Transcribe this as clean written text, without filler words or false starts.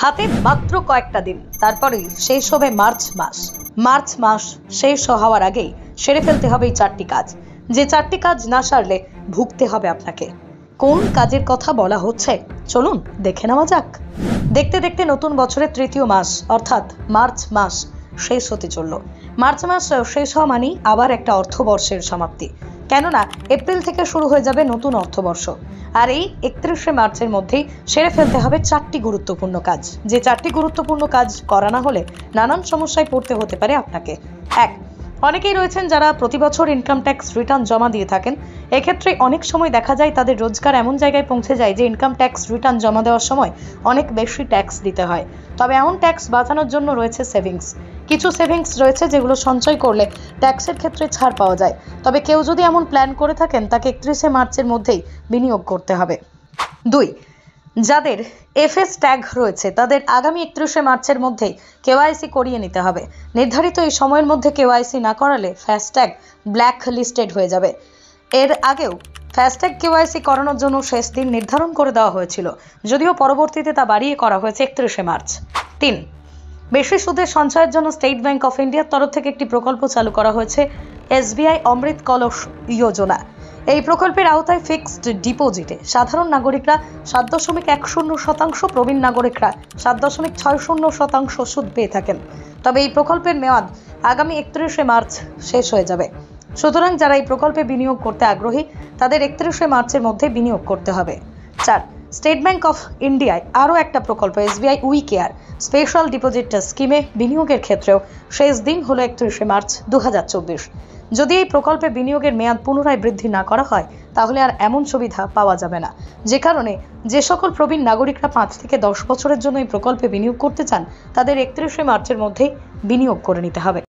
হাতে মাত্র কয়েকটা দিন, তারপরেই শেষ হবে মার্চ মাস শেষ হওয়ার আগেই সেরে ফেলতে হবে এই চারটি কাজ। যে চারটি কাজ না সারলে ভুগতে হবে আপনাকে। কোন কাজের কথা বলা হচ্ছে চলুন দেখে নেওয়া যাক। দেখতে দেখতে নতুন বছরের তৃতীয় মাস অর্থাৎ মার্চ মাস শেষ হতে চলল। মার্চ মাস শেষ হওয়া মানেই আবার একটা অর্থবর্ষের সমাপ্তি, কেননা এপ্রিল থেকে শুরু হয়ে যাবে নতুন অর্থবর্ষ। আর এই 31শে মার্চের মধ্যেই সেরে ফেলতে হবে চারটি গুরুত্বপূর্ণ কাজ। যে চারটি গুরুত্বপূর্ণ কাজ করা না হলে নানান সমস্যায় পড়তে হতে পারে আপনাকে। এক, অনেকেই রয়েছেন যারা প্রতি বছর ইনকাম ট্যাক্স রিটার্ন জমা দিয়ে থাকেন। এক্ষেত্রে অনেক সময় দেখা যায় তাদের রোজগার এমন জায়গায় পৌঁছে যায় যে ইনকাম ট্যাক্স রিটার্ন জমা দেওয়ার সময় অনেক বেশি ট্যাক্স দিতে হয়। তবে এমন ট্যাক্স বাঁচানোর জন্য রয়েছে সেভিংস। কিছু সেভিংস রয়েছে যেগুলো সঞ্চয় করলে ট্যাক্সের ক্ষেত্রে ছাড় পাওয়া যায়। তবে কেউ যদি এমন প্ল্যান করে থাকেন তাকে 31শে মার্চের মধ্যেই বিনিয়োগ করতে হবে। 2, যাদের এফএস ট্যাগ রয়েছে তাদের আগামী 31শে মার্চের মধ্যেই কেওয়াইসি করিয়ে নিতে হবে। নির্ধারিত এই সময়ের মধ্যে কেওয়াইসি না করালে ফাস্ট্যাগ ব্ল্যাক লিস্টেড হয়ে যাবে। এর আগেও ফাস্ট্যাগ কেওয়াইসি করানোর জন্য শেষ দিন নির্ধারণ করে দেওয়া হয়েছিল, যদিও পরবর্তীতে তা বাড়িয়ে করা হয়েছে 31শে মার্চ। 3, বেশি সুদের সঞ্চয়ের জন্য স্টেট ব্যাংক অফ ইন্ডিয়ার তরফ থেকে একটি প্রকল্প চালু করা হয়েছে, এসবিআই অমৃত কলস যোজনা। এই প্রকল্পের আওতায় ফিক্সড ডিপোজিটে সাধারণ নাগরিকরা 7.10%, প্রবীণ নাগরিকরা 7.60% সুদ পেয়ে থাকেন। তবে এই প্রকল্পের মেয়াদ আগামী 31শে মার্চ শেষ হয়ে যাবে। সুতরাং যারা এই প্রকল্পে বিনিয়োগ করতে আগ্রহী তাদের 31শে মার্চের মধ্যে বিনিয়োগ করতে হবে। 4, স্টেট ব্যাংক অফ ইন্ডিয়ায় আরও একটা প্রকল্প SBI we care special deposit স্কিমে বিনিয়োগের ক্ষেত্রেও শেষ দিন হলো 31শে মার্চ 2024। যদি এই প্রকল্পে বিনিয়োগের মেয়াদ পুনরায় বৃদ্ধি না করা হয় তাহলে আর এমন সুবিধা পাওয়া যাবে না। যে কারণে যে সকল প্রবীণ নাগরিকরা 5 থেকে 10 বছরের জন্য এই প্রকল্পে বিনিয়োগ করতে চান তাদের 31শে মার্চের মধ্যেই বিনিয়োগ করে নিতে হবে।